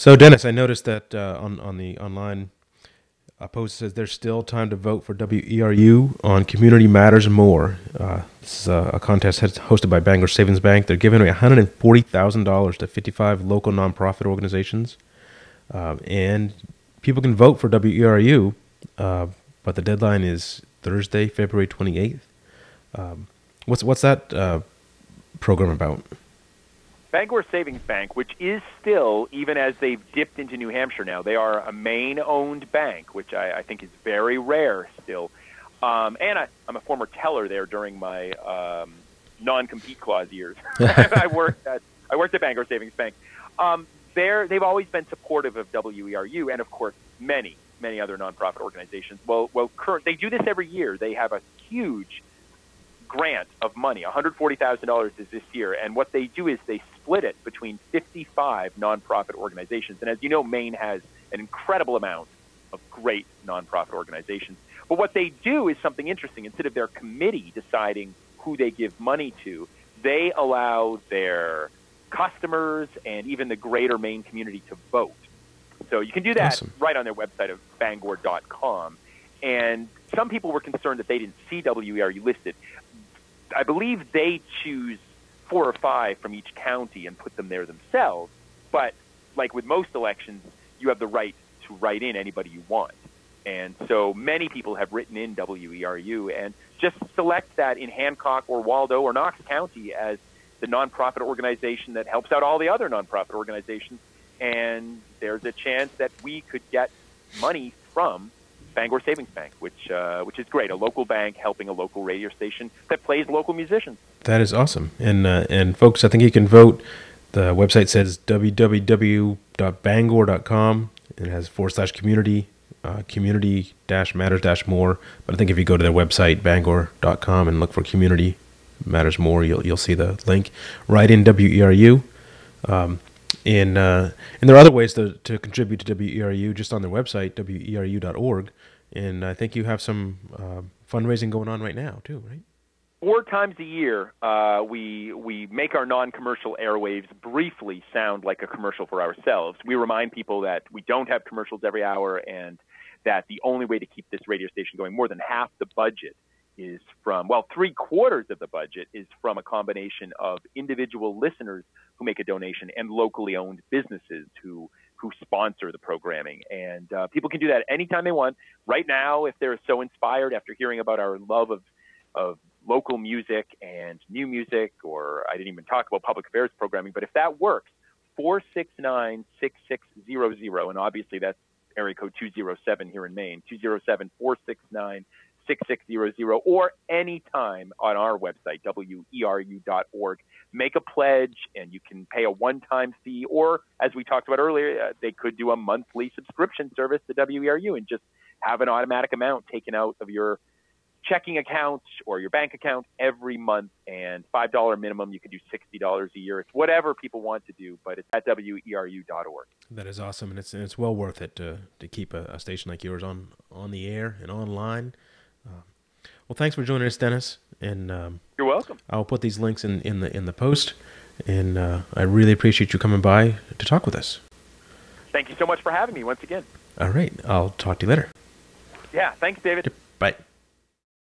So, Dennis, I noticed that on the online post says there's still time to vote for WERU on Community Matters More. This is a contest hosted by Bangor Savings Bank. They're giving away $140,000 to 55 local nonprofit organizations, and people can vote for WERU, but the deadline is Thursday, February 28th. What's that program about? Bangor Savings Bank, which is still, even as they've dipped into New Hampshire now, they are a Maine-owned bank, which I think is very rare still. And I'm a former teller there during my non-compete clause years. I worked at Bangor Savings Bank. They've always been supportive of WERU and, of course, many other nonprofit organizations. They do this every year. They have a huge grant of money. $140,000 is this year, and what they do is they split it between 55 nonprofit organizations. And as you know, Maine has an incredible amount of great nonprofit organizations. But what they do is something interesting. Instead of their committee deciding who they give money to, they allow their customers and even the greater Maine community to vote. So you can do that Awesome. right on their website of bangor.com. And some people were concerned that they didn't see WERU listed. I believe they choose 4 or 5 from each county and put them there themselves. But like with most elections, you have the right to write in anybody you want. And so many people have written in WERU and just select that in Hancock or Waldo or Knox County as the nonprofit organization that helps out all the other nonprofit organizations. And there's a chance that we could get money from Bangor Savings Bank, which is great. A local bank helping a local radio station that plays local musicians. That is awesome. And folks, I think you can vote. The website says www.bangor.com. It has /community, community-matters-more. But I think if you go to their website, bangor.com, and look for Community Matters More, you'll see the link. Write in WERU. And there are other ways to contribute to WERU just on their website, weru.org. And I think you have some fundraising going on right now, too, right? 4 times a year, we make our non-commercial airwaves briefly sound like a commercial for ourselves. We remind people that we don't have commercials every hour and that the only way to keep this radio station going, more than half the budget is from, 3/4 of the budget is from a combination of individual listeners who make a donation and locally owned businesses who sponsor the programming. And people can do that anytime they want. Right now, if they're so inspired after hearing about our love of local music and new music, or I didn't even talk about public affairs programming, but if that works, 469-6600, and obviously that's area code 207 here in Maine, 207-469-6600, or anytime on our website, weru.org. Make a pledge, and you can pay a one-time fee, or, as we talked about earlier, they could do a monthly subscription service to WERU and just have an automatic amount taken out of your checking account or your bank account every month, and $5 minimum. You can do $60 a year. It's whatever people want to do, but it's at weru.org. That is awesome, and it's well worth it to keep a station like yours on the air and online. Well, thanks for joining us, Dennis. And you're welcome. I'll put these links in the post, and I really appreciate you coming by to talk with us. Thank you so much for having me once again. All right, I'll talk to you later. Yeah, thanks, David. Bye.